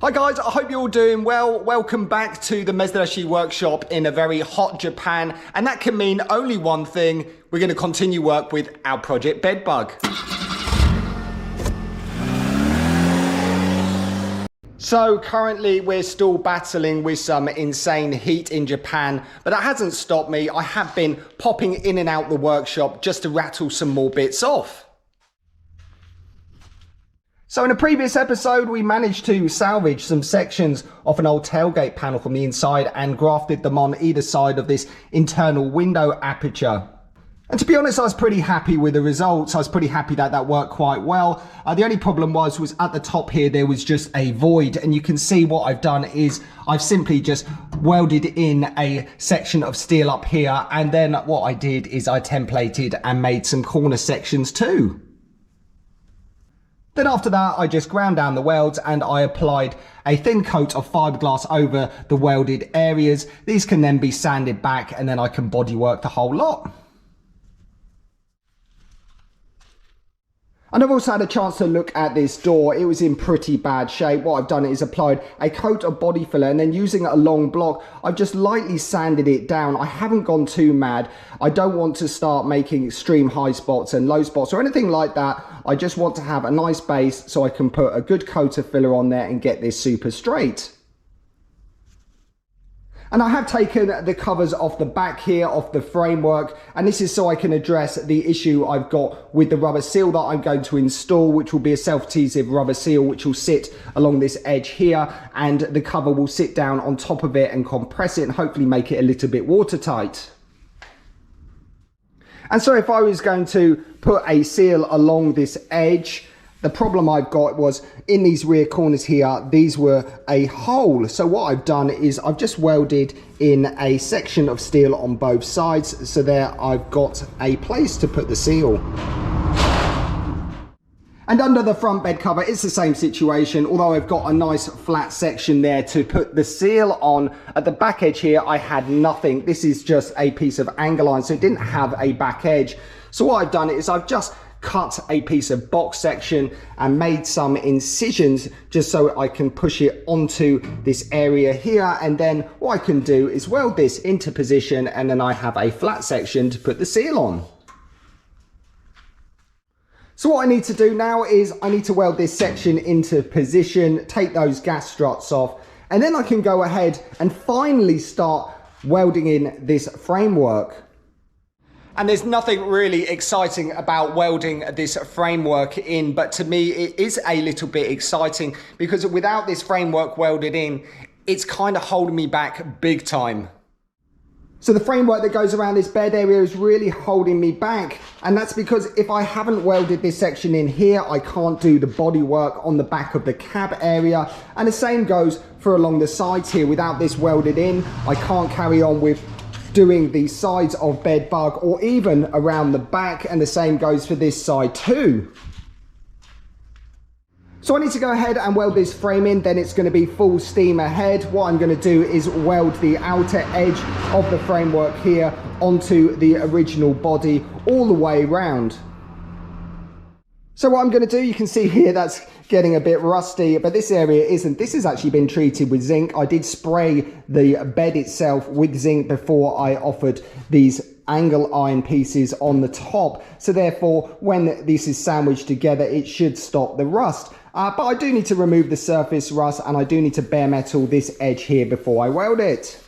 Hi guys, I hope you're all doing well. Welcome back to the Mezdadashi workshop in a very hot Japan, and that can mean only one thing. We're going to continue work with our project BedBug. So currently we're still battling with some insane heat in Japan, but that hasn't stopped me. I have been popping in and out the workshop just to rattle some more bits off. So in a previous episode, we managed to salvage some sections of an old tailgate panel from the inside and grafted them on either side of this internal window aperture. And to be honest, I was pretty happy with the results. I was pretty happy that that worked quite well. The only problem was at the top here, there was just a void. And you can see what I've done is I've simply just welded in a section of steel up here. And then what I did is I templated and made some corner sections too. Then after that, I just ground down the welds and I applied a thin coat of fiberglass over the welded areas. These can then be sanded back and then I can bodywork the whole lot. And I've also had a chance to look at this door. It was in pretty bad shape. What I've done is applied a coat of body filler and then using a long block, I've just lightly sanded it down. I haven't gone too mad. I don't want to start making extreme high spots and low spots or anything like that. I just want to have a nice base so I can put a good coat of filler on there and get this super straight. And I have taken the covers off the back here, off the framework, and this is so I can address the issue I've got with the rubber seal that I'm going to install, which will be a self-adhesive rubber seal, which will sit along this edge here, and the cover will sit down on top of it and compress it and hopefully make it a little bit watertight. And so if I was going to put a seal along this edge, the problem I've got was in these rear corners here, these were a hole. So what I've done is I've just welded in a section of steel on both sides. So there I've got a place to put the seal. And under the front bed cover, it's the same situation, although I've got a nice flat section there to put the seal on. At the back edge here, I had nothing. This is just a piece of angle iron, so it didn't have a back edge. So what I've done is I've just cut a piece of box section and made some incisions just so I can push it onto this area here, and then what I can do is weld this into position and then I have a flat section to put the seal on. So what I need to do now is I need to weld this section into position, take those gas struts off, and then I can go ahead and finally start welding in this framework. And there's nothing really exciting about welding this framework in, but to me it is a little bit exciting because without this framework welded in, it's kind of holding me back big time. So the framework that goes around this bed area is really holding me back, and that's because if I haven't welded this section in here, I can't do the body work on the back of the cab area, and the same goes for along the sides here. Without this welded in, I can't carry on with doing the sides of BedBug or even around the back, and the same goes for this side too. So I need to go ahead and weld this frame in, then it's going to be full steam ahead. What I'm going to do is weld the outer edge of the framework here onto the original body all the way around. So what I'm going to do, you can see here that's getting a bit rusty, but this area isn't. This has actually been treated with zinc. I did spray the bed itself with zinc before I offered these angle iron pieces on the top. So therefore, when this is sandwiched together, it should stop the rust. But I do need to remove the surface rust and I do need to bare metal this edge here before I weld it.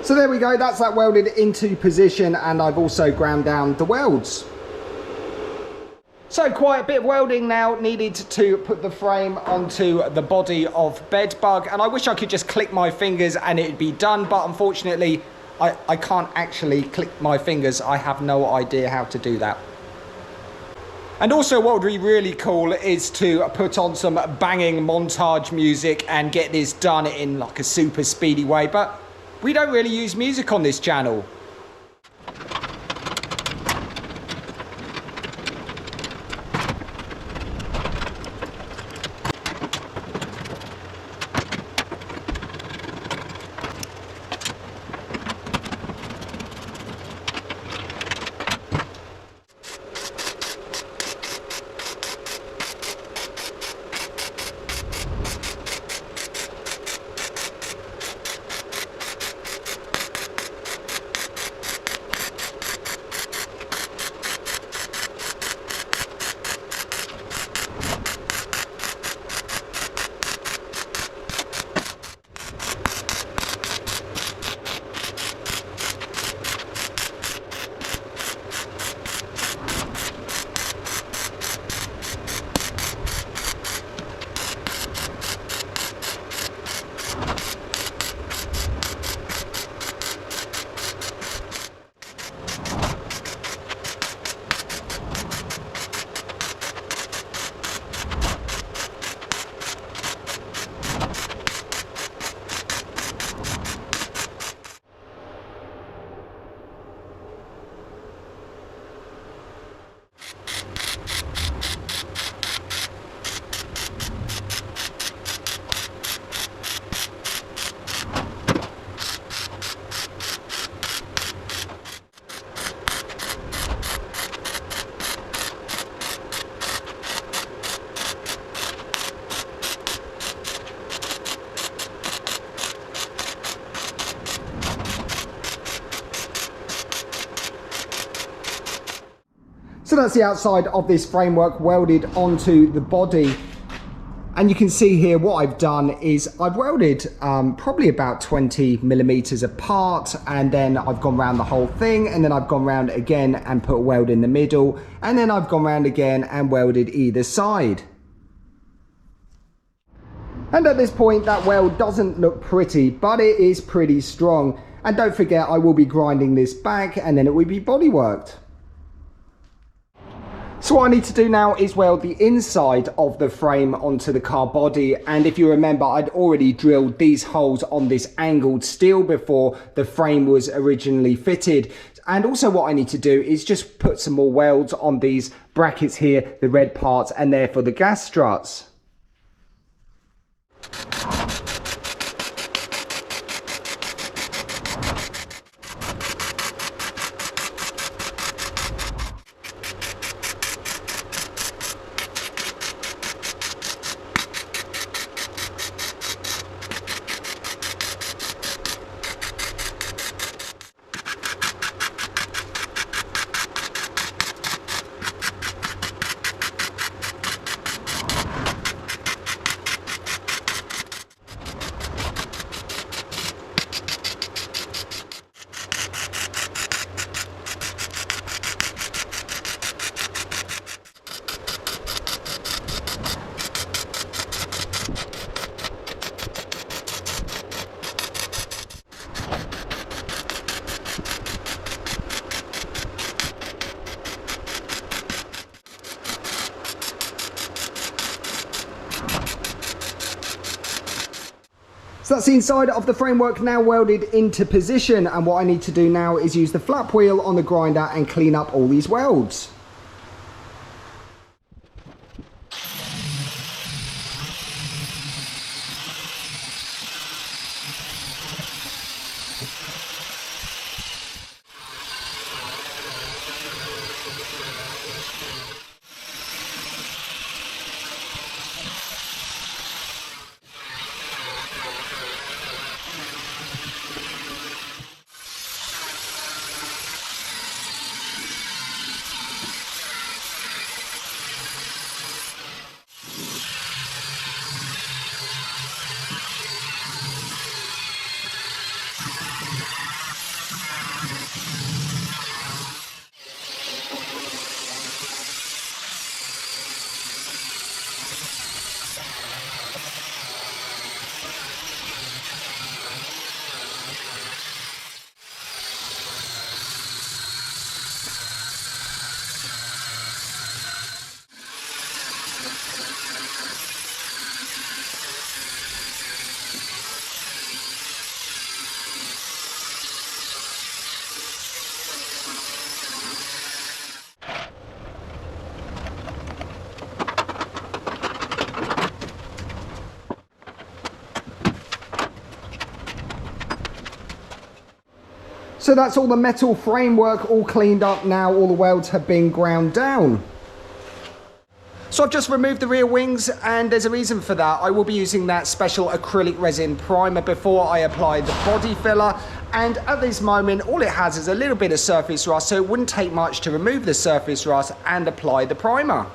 So there we go, that's that welded into position, and I've also ground down the welds. So quite a bit of welding now needed to put the frame onto the body of BedBug, and I wish I could just click my fingers and it'd be done, but unfortunately I can't actually click my fingers. I have no idea how to do that. And also what would be really cool is to put on some banging montage music and get this done in like a super speedy way, but we don't really use music on this channel. So that's the outside of this framework welded onto the body. And you can see here what I've done is I've welded probably about 20 millimeters apart, and then I've gone around the whole thing, and then I've gone around again and put a weld in the middle, and then I've gone around again and welded either side. And at this point that weld doesn't look pretty, but it is pretty strong. And don't forget, I will be grinding this back and then it will be bodyworked. So what I need to do now is weld the inside of the frame onto the car body, and if you remember, I'd already drilled these holes on this angled steel before the frame was originally fitted. And also what I need to do is just put some more welds on these brackets here, the red parts, and they're for the gas struts. So that's the inside of the framework now welded into position, and what I need to do now is use the flap wheel on the grinder and clean up all these welds. So that's all the metal framework all cleaned up now. All the welds have been ground down. So I've just removed the rear wings, and there's a reason for that. I will be using that special acrylic resin primer before I apply the body filler. And at this moment, all it has is a little bit of surface rust, so it wouldn't take much to remove the surface rust and apply the primer.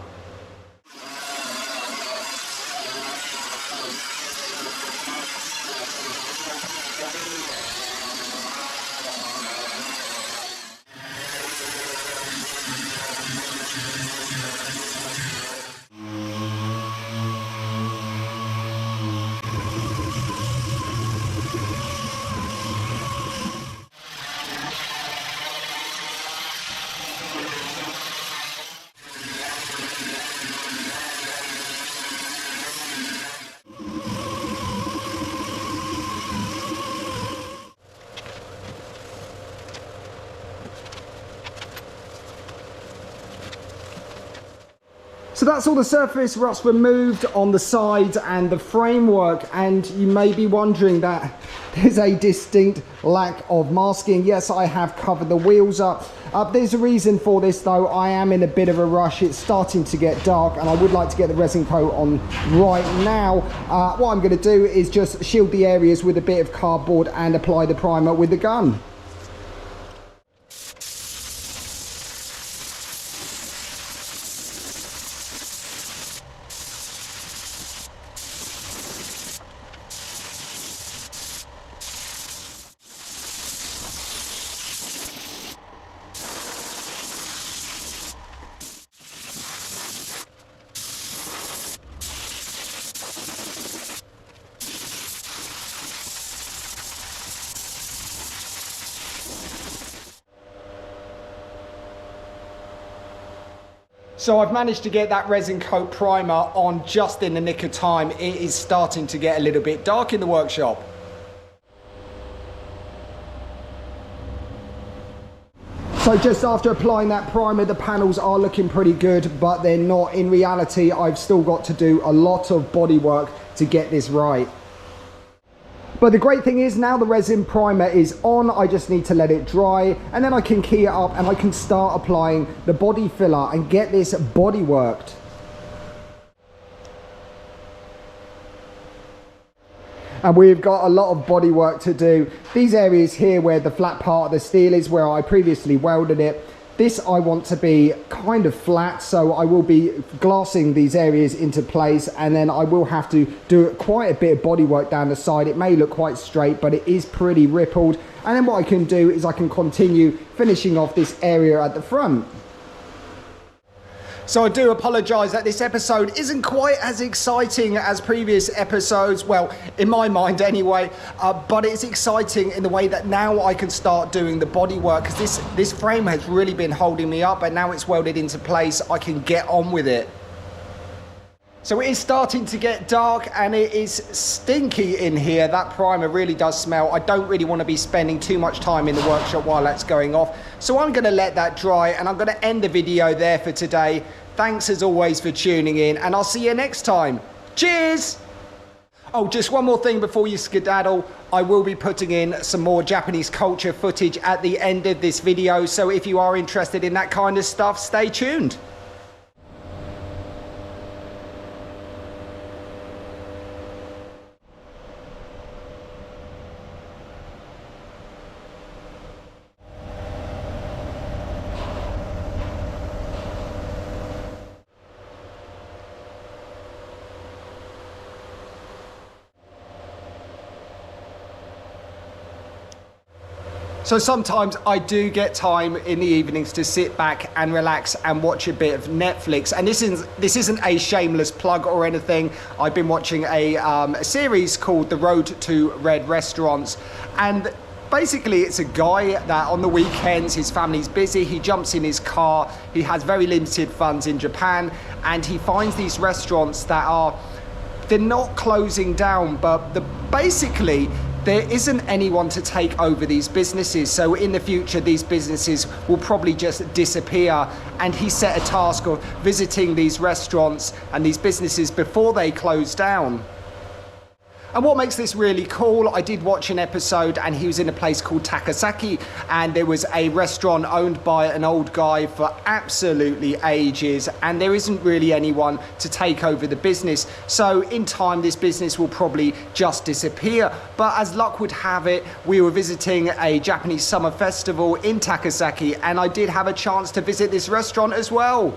So that's all the surface rust removed on the sides and the framework, and you may be wondering that there's a distinct lack of masking. Yes, I have covered the wheels up. There's a reason for this though. I am in a bit of a rush. It's starting to get dark and I would like to get the resin coat on right now. What I'm going to do is just shield the areas with a bit of cardboard and apply the primer with the gun. So I've managed to get that resin coat primer on just in the nick of time. It is starting to get a little bit dark in the workshop. So just after applying that primer, the panels are looking pretty good, but they're not. In reality, I've still got to do a lot of body work to get this right. But the great thing is now the resin primer is on, I just need to let it dry, and then I can key it up and I can start applying the body filler and get this body worked. And we've got a lot of body work to do. These areas here where the flat part of the steel is, where I previously welded it, this I want to be kind of flat, so I will be glassing these areas into place, and then I will have to do quite a bit of body work down the side. It may look quite straight, but it is pretty rippled. And then what I can do is I can continue finishing off this area at the front. So I do apologise that this episode isn't quite as exciting as previous episodes, well, in my mind anyway, but it's exciting in the way that now I can start doing the body work, because this frame has really been holding me up, and now it's welded into place, I can get on with it. So it is starting to get dark and it is stinky in here. That primer really does smell. I don't really want to be spending too much time in the workshop while that's going off. So I'm going to let that dry and I'm going to end the video there for today. Thanks as always for tuning in, and I'll see you next time. Cheers! Oh, just one more thing before you skedaddle. I will be putting in some more Japanese culture footage at the end of this video. So if you are interested in that kind of stuff, stay tuned. So sometimes I do get time in the evenings to sit back and relax and watch a bit of Netflix. And this isn't a shameless plug or anything. I've been watching a series called The Road to Red Restaurants. And basically it's a guy that on the weekends, his family's busy, he jumps in his car, he has very limited funds in Japan, and he finds these restaurants that they're not closing down, but basically there isn't anyone to take over these businesses. So in the future, these businesses will probably just disappear. And he set a task of visiting these restaurants and these businesses before they close down. And what makes this really cool, I did watch an episode and he was in a place called Takasaki, and there was a restaurant owned by an old guy for absolutely ages, and there isn't really anyone to take over the business. So in time this business will probably just disappear. But as luck would have it, we were visiting a Japanese summer festival in Takasaki, and I did have a chance to visit this restaurant as well.